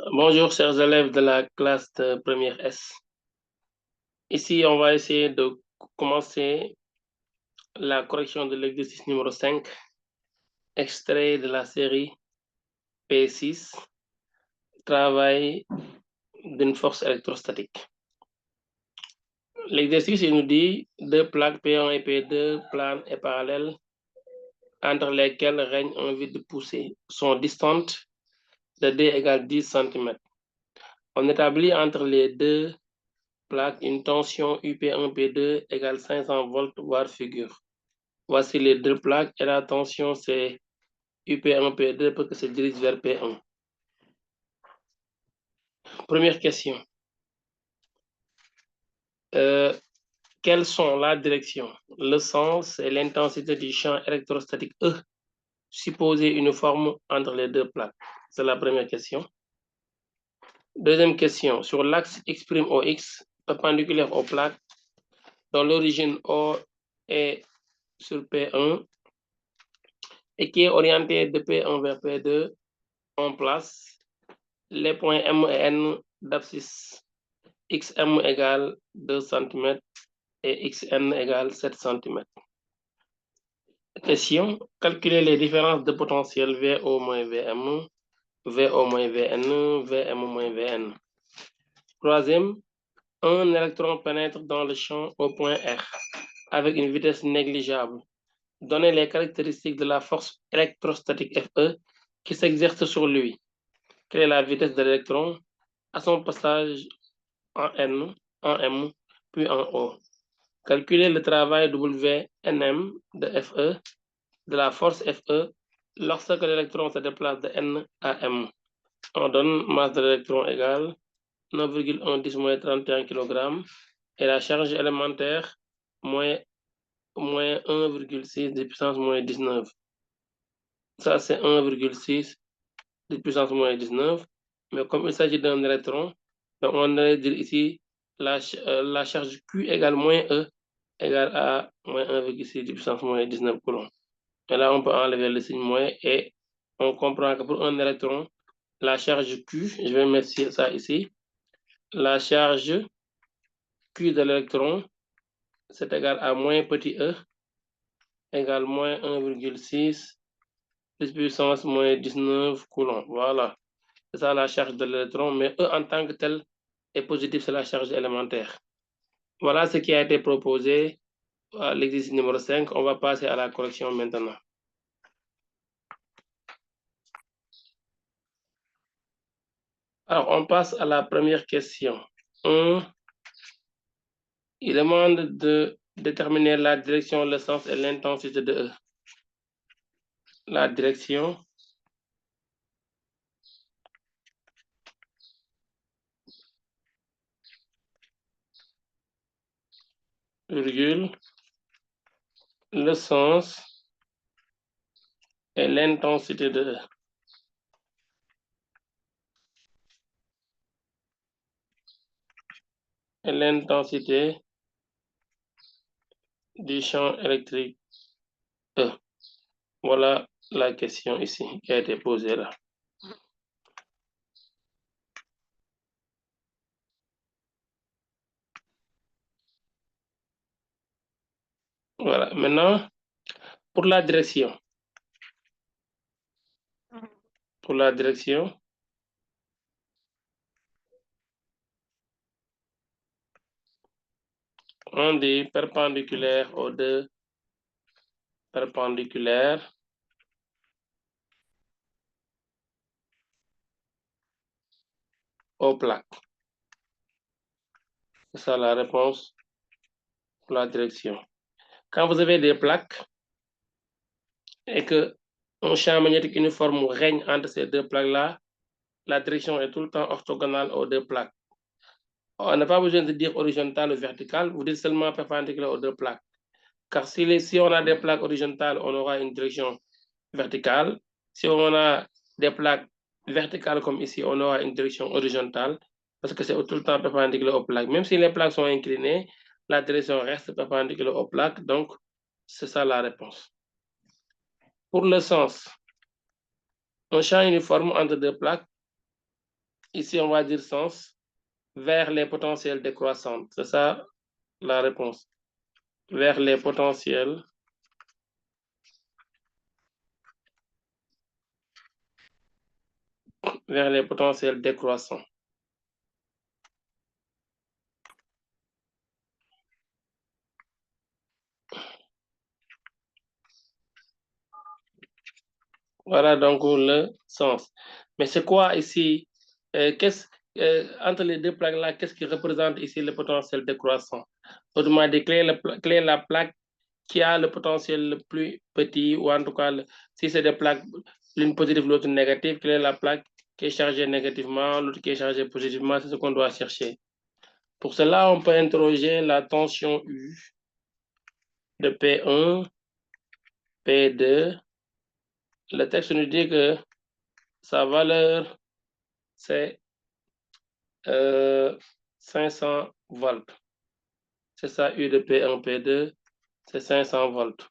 Bonjour, chers élèves de la classe de première S. Ici, on va essayer de commencer la correction de l'exercice numéro 5, extrait de la série P6, travail d'une force électrostatique. L'exercice, il nous dit deux plaques P1 et P2 planes et parallèles entre lesquelles règne un vide poussé sont distantes de D égale 10 cm. On établit entre les deux plaques une tension UP1 P2 égale 500 volts voire figure. Voici les deux plaques et la tension c'est UP1 P2 parce que se dirige vers P1. Première question. Quelles sont la direction, le sens et l'intensité du champ électrostatique E supposé uniforme entre les deux plaques? C'est la première question. Deuxième question. Sur l'axe X' OX perpendiculaire aux plaques dont l'origine O est sur P1 et qui est orienté de P1 vers P2, on place les points M et N d'abscisse XM égale 2 cm et XN égale 7 cm. Question. Calculer les différences de potentiel VO moins VM, VO moins VN, VM moins VN. Troisième. Un électron pénètre dans le champ au point R avec une vitesse négligeable. Donnez les caractéristiques de la force électrostatique FE qui s'exerce sur lui. Quelle est la vitesse de l'électron à son passage en N, en M, puis en O? Calculer le travail WNM de FE, de la force FE, lorsque l'électron se déplace de N à M. On donne masse de l'électron égale 9,1 moins 31 kg et la charge élémentaire moins 1,6 de puissance moins 19. Ça, c'est 1,6 de puissance moins 19. Mais comme il s'agit d'un électron, donc on va dire ici la charge Q égale moins E égale à moins 1,6 de puissance moins 19 coulombs. Et là, on peut enlever le signe moins et on comprend que pour un électron, la charge Q, je vais mettre ça ici, la charge Q de l'électron, c'est égal à moins petit e égale moins 1,6 plus puissance moins 19 coulombs. Voilà, c'est ça la charge de l'électron, mais E en tant que tel est positif, c'est la charge élémentaire. Voilà ce qui a été proposé à l'exercice numéro 5. On va passer à la correction maintenant. Alors, on passe à la première question. Il demande de déterminer la direction, le sens et l'intensité de E. La direction, virgule, le sens et l'intensité de E. Et l'intensité du champ électrique E. Voilà la question ici qui a été posée là. Voilà, maintenant, pour la direction. Pour la direction, on dit perpendiculaire aux deux perpendiculaires aux plaques. C'est ça la réponse pour la direction. Quand vous avez des plaques et que un champ magnétique uniforme règne entre ces deux plaques-là, la direction est tout le temps orthogonale aux deux plaques. On n'a pas besoin de dire horizontale ou verticale, vous dites seulement perpendiculaire aux deux plaques. Car si on a des plaques horizontales, on aura une direction verticale. Si on a des plaques verticales comme ici, on aura une direction horizontale parce que c'est tout le temps perpendiculaire aux plaques. Même si les plaques sont inclinées, la direction reste perpendiculaire aux plaques. Donc, c'est ça la réponse. Pour le sens, un champ uniforme entre deux plaques ici, on va dire sens, vers les potentiels décroissants. C'est ça la réponse. Vers les potentiels décroissants. Voilà donc le sens. Mais c'est quoi ici? Entre les deux plaques-là, qu'est-ce qui représente ici le potentiel décroissant? Autrement dit, quelle est la plaque qui a le potentiel le plus petit, ou en tout cas, si c'est des plaques, l'une positive, l'autre négative, quelle est la plaque qui est chargée négativement, l'autre qui est chargée positivement? C'est ce qu'on doit chercher. Pour cela, on peut interroger la tension U de P1, P2. Le texte nous dit que sa valeur, c'est 500 volts. C'est ça, U de P1, P2, c'est 500 volts.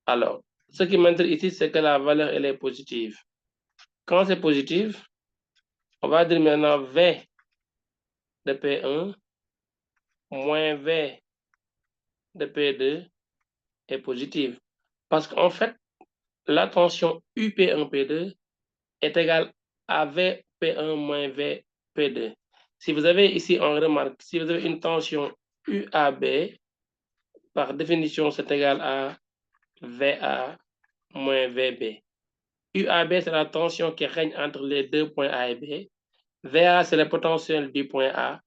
Alors, ce qui m'intéresse ici, c'est que la valeur, elle est positive. Quand c'est positif, on va dire maintenant V de P1 moins V de P2 est positive. Parce qu'en fait, la tension UP1P2 est égale à VP1 moins VP2. Si vous avez ici, on remarque, si vous avez une tension UAB, par définition, c'est égal à VA moins VB. UAB, c'est la tension qui règne entre les deux points A et B. VA, c'est le potentiel du point A.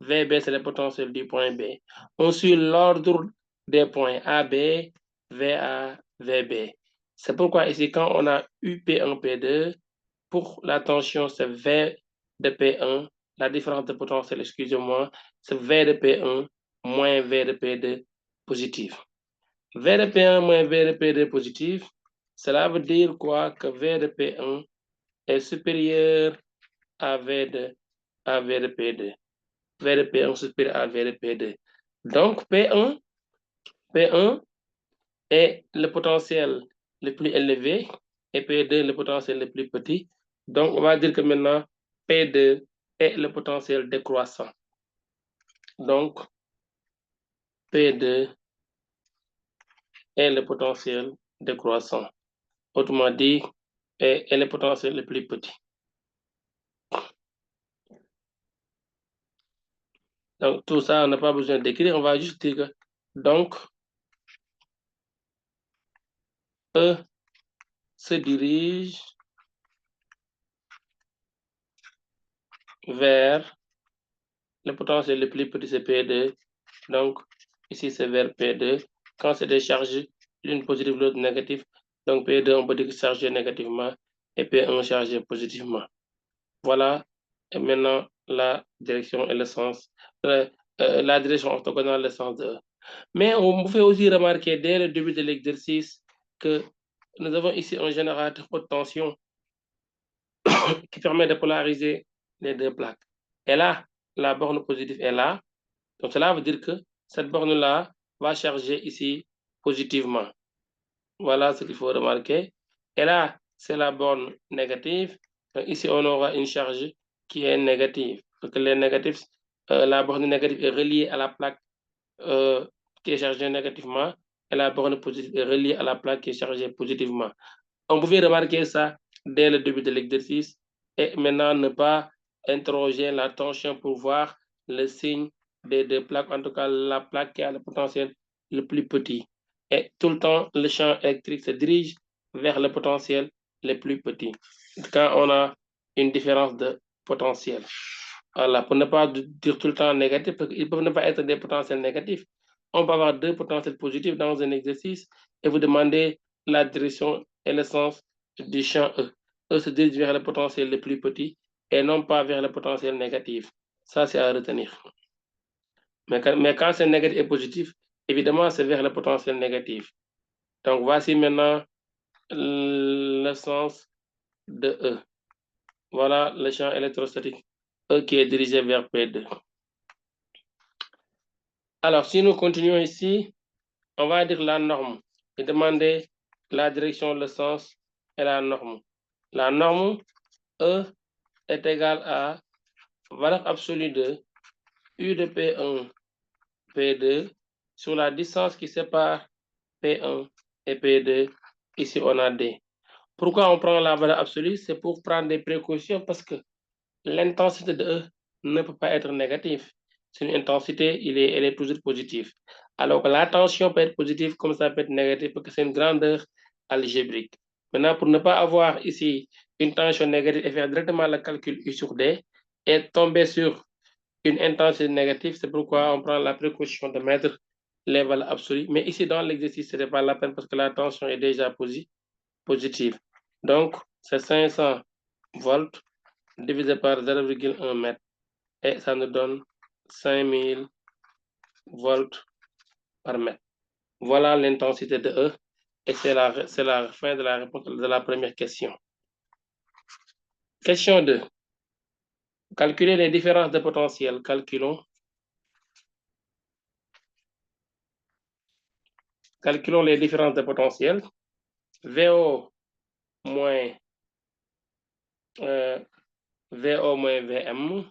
VB, c'est le potentiel du point B. On suit l'ordre des points AB, VA, VB. C'est pourquoi ici, quand on a UP1, P2, pour la tension, c'est V de P1, la différence de potentiel, excusez-moi, c'est V de P1 moins V de P2 positif. V de P1 moins V de P2 positif, cela veut dire quoi? Que V de P1 est supérieur à V de P2. V de P1 supérieur à V de P2. Donc, P1 est le potentiel le plus élevé et P2 le potentiel le plus petit. Donc, on va dire que maintenant, P2 est le potentiel décroissant. Donc, P2 est le potentiel décroissant. Autrement dit, est le potentiel le plus petit. Donc, tout ça, on n'a pas besoin d'écrire. On va juste dire que, donc, E se dirige vers le potentiel le plus petit, c'est P2. Donc, ici, c'est vers P2. Quand c'est des charges, l'une positive, l'autre négative. Donc, P2, on peut dire que chargé négativement et P1 chargé positivement. Voilà. Et maintenant, la direction et le sens. La direction orthogonale, le sens de E. Mais on vous fait aussi remarquer dès le début de l'exercice que nous avons ici un générateur haute tension qui permet de polariser les deux plaques. Et là, la borne positive est là. Donc, cela veut dire que cette borne-là va charger ici positivement. Voilà ce qu'il faut remarquer. Et là, c'est la borne négative. Donc, ici, on aura une charge qui est négative. Donc, les négatifs, la borne négative est reliée à la plaque qui est chargée négativement et la borne positive est reliée à la plaque qui est chargée positivement. On pouvait remarquer ça dès le début de l'exercice et maintenant ne pas interroger la tension pour voir le signe des deux plaques, en tout cas la plaque qui a le potentiel le plus petit. Et tout le temps, le champ électrique se dirige vers le potentiel le plus petit quand on a une différence de potentiel. Voilà, pour ne pas dire tout le temps négatif, parce qu'ils peuvent ne pas être des potentiels négatifs. On peut avoir deux potentiels positifs dans un exercice et vous demandez la direction et le sens du champ E. E se dirige vers le potentiel le plus petit et non pas vers le potentiel négatif. Ça, c'est à retenir. Mais quand c'est négatif et positif, évidemment, c'est vers le potentiel négatif. Donc, voici maintenant le sens de E. Voilà le champ électrostatique E qui est dirigé vers P2. Alors, si nous continuons ici, on va dire la norme et demander la direction, le sens et la norme. La norme E est égal à valeur absolue de U de P1, P2 sur la distance qui sépare P1 et P2. Ici, on a D. Pourquoi on prend la valeur absolue? C'est pour prendre des précautions parce que l'intensité de E ne peut pas être négative. C'est une intensité, elle est toujours positive. Alors que la tension peut être positive comme ça peut être négative parce que c'est une grandeur algébrique. Maintenant, pour ne pas avoir ici une tension négative et faire directement le calcul U sur D et tomber sur une intensité négative, c'est pourquoi on prend la précaution de mettre les valeurs absolues. Mais ici, dans l'exercice, ce n'est pas la peine parce que la tension est déjà positive. Donc, c'est 500 volts divisé par 0,1 mètre et ça nous donne 5000 volts par mètre. Voilà l'intensité de E et c'est la fin de la réponse de la première question. Question 2. Calculer les différences de potentiel. Calculons les différences de potentiel. VO moins VM,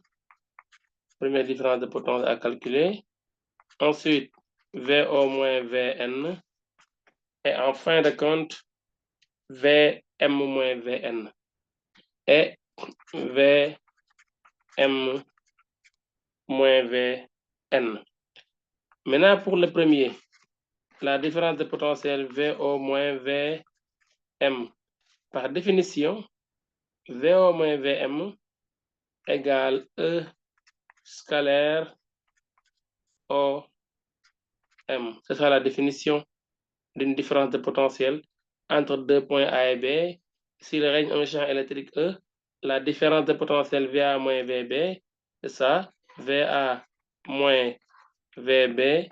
première différence de potentiel à calculer. Ensuite, VO moins VN. Et en fin de compte, VM moins VN. Et VM moins Vn. Maintenant, pour le premier, la différence de potentiel VO moins Vm. Par définition, VO moins Vm égale E scalaire OM. C'est ça la définition d'une différence de potentiel entre deux points A et B. S'il règne un champ électrique E, la différence de potentiel VA moins VB, c'est ça, VA moins VB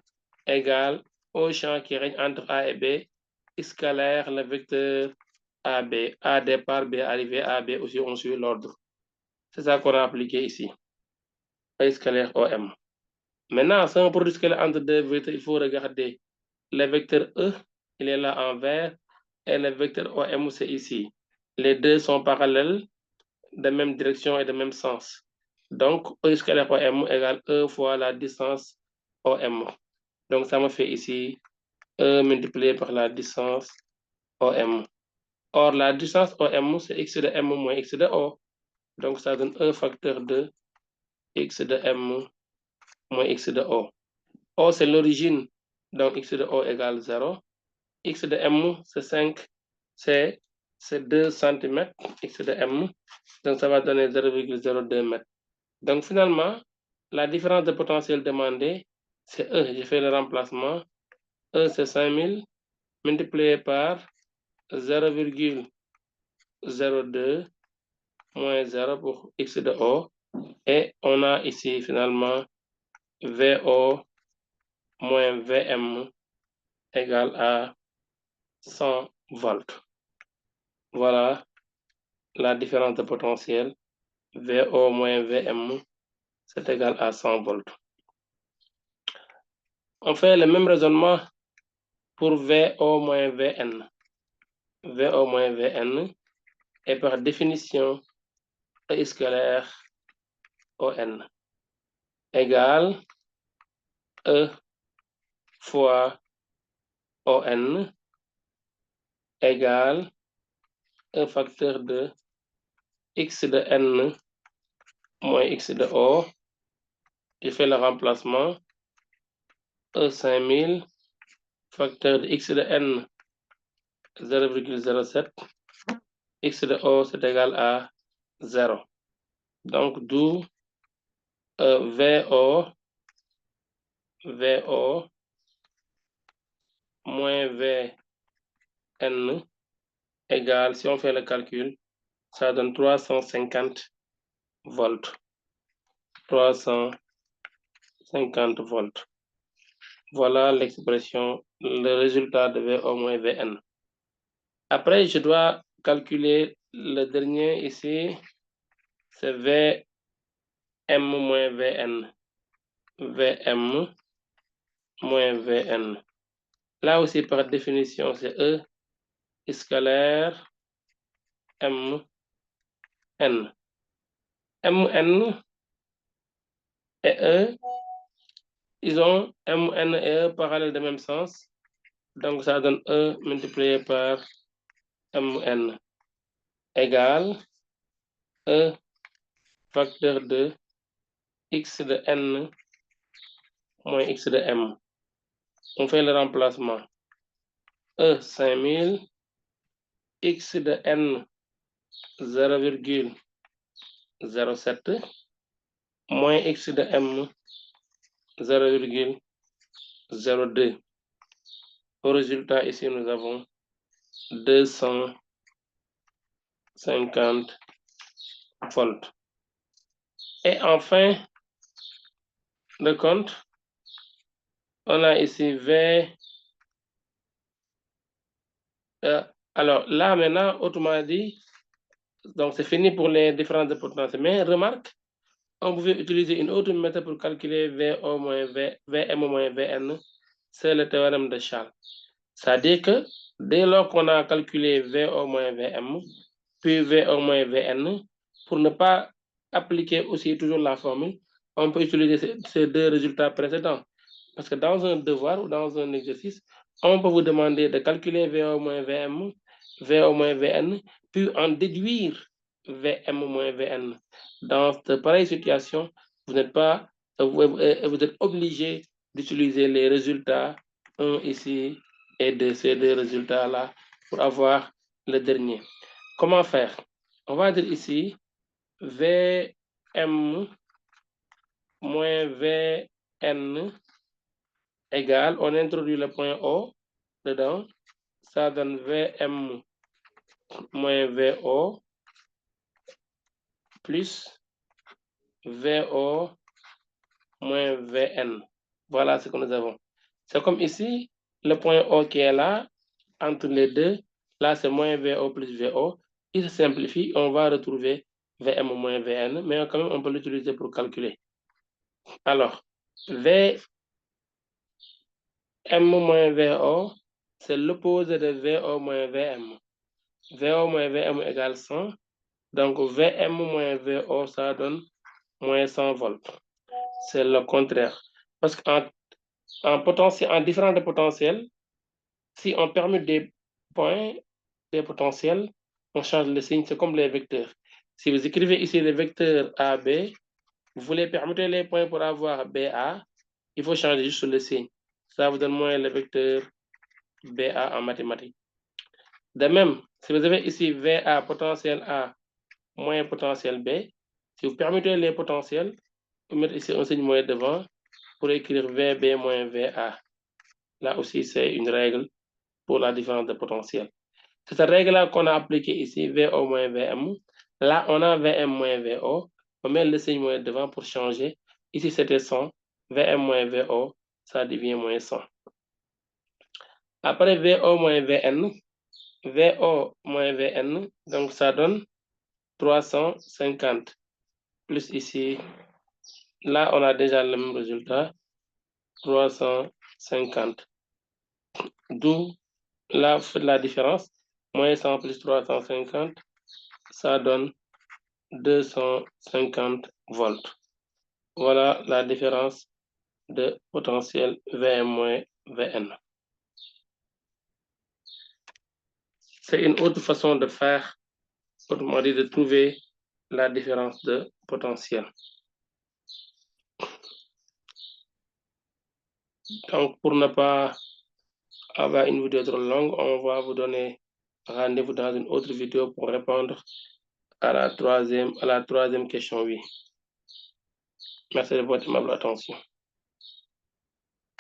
égale au champ qui règne entre A et B, scalaire le vecteur AB. A départ, B arrivé, AB aussi on suit l'ordre. C'est ça qu'on a appliqué ici. A scalaire OM. Maintenant, c'est un produit scalaire entre deux vecteurs, il faut regarder le vecteur E, il est là en vert, et le vecteur OM, c'est ici. Les deux sont parallèles, de même direction et de même sens. Donc, E scalaire OM égale E fois la distance OM. Donc, ça me fait ici E multiplié par la distance OM. Or, la distance OM, c'est X de M moins X de O. Donc, ça donne E facteur de X de M moins X de O. O, c'est l'origine. Donc, X de O égale 0. X de M, c'est 5. C'est 2 cm. X de M. Donc, ça va donner 0,02 m. Donc, finalement, la différence de potentiel demandée, c'est E. J'ai fait le remplacement. E, c'est 5000 multiplié par 0,02 moins 0 pour X de O. Et on a ici finalement VO moins VM égale à 100 volts. Voilà la différence de potentiel. VO moins VM, c'est égal à 100 volts. On fait le même raisonnement pour VO moins VN. VO moins VN est par définition E scalaire ON égale E fois ON égale un facteur de X de N moins X de O. Je fais le remplacement. E 5000 facteur de X de N 0,07. X de O, c'est égal à 0. Donc, d'où VO moins VN égale, si on fait le calcul, ça donne 350 volts. 350 volts. Voilà l'expression, le résultat de VO moins VN. Après, je dois calculer le dernier ici, c'est VM moins VN. VM moins VN. Là aussi, par définition, c'est E scalaire M N. Mn et E, ils ont Mn et E parallèles de même sens. Donc, ça donne E multiplié par Mn égale E facteur de x de n moins x de m. On fait le remplacement. E 5000, x de n 0,07 moins x de m 0,02. Au résultat, ici, nous avons 250 volts. Et en fin de compte, on a ici V. Alors là, maintenant, autrement dit, donc c'est fini pour les différences de potentiel. Mais remarque, on pouvait utiliser une autre méthode pour calculer VO moins VM moins VN. C'est le théorème de Charles. C'est-à-dire que dès lors qu'on a calculé VO moins VM, puis VO moins VN, pour ne pas appliquer aussi toujours la formule, on peut utiliser ces deux résultats précédents. Parce que dans un devoir ou dans un exercice, on peut vous demander de calculer VO moins VM, VO moins VN, puis en déduire VM moins VN. Dans cette pareille situation, vous êtes obligé d'utiliser les résultats 1 ici et de ces deux résultats-là pour avoir le dernier. Comment faire? On va dire ici VM moins VN égale, on introduit le point O dedans, ça donne VM moins VO plus VO moins VN. Voilà ce que nous avons. C'est comme ici, le point O qui est là, entre les deux, là c'est moins VO plus VO. Il se simplifie, on va retrouver VM moins VN, mais quand même on peut l'utiliser pour calculer. Alors, VM moins VO, c'est l'opposé de VO moins VM. VO moins VM égale 100. Donc, VM moins VO, ça donne moins 100 volts. C'est le contraire. Parce qu'en différents potentiels, si on permet des points, des potentiels, on change le signe, c'est comme les vecteurs. Si vous écrivez ici les vecteurs AB, vous voulez permettre les points pour avoir BA, il faut changer juste le signe. Ça vous donne moins le vecteur BA en mathématiques. De même, si vous avez ici VA potentiel A moins potentiel B, si vous permettez les potentiels, vous mettez ici un signe moins devant pour écrire VB moins VA. Là aussi, c'est une règle pour la différence de potentiel. C'est cette règle-là qu'on a appliquée ici, VO moins VM. Là, on a VM moins VO. On met le signe moins devant pour changer. Ici, c'était 100. VM moins VO, ça devient moins 100. Après VO moins VN, VO moins VN, donc ça donne 350. Plus ici, là, on a déjà le même résultat, 350. D'où la différence, moins 100 plus 350, ça donne 250 volts. Voilà la différence de potentiel VM-VN. C'est une autre façon de faire, autrement dit, de trouver la différence de potentiel. Donc, pour ne pas avoir une vidéo trop longue, on va vous donner rendez-vous dans une autre vidéo pour répondre à la troisième question, oui. Merci de votre aimable attention.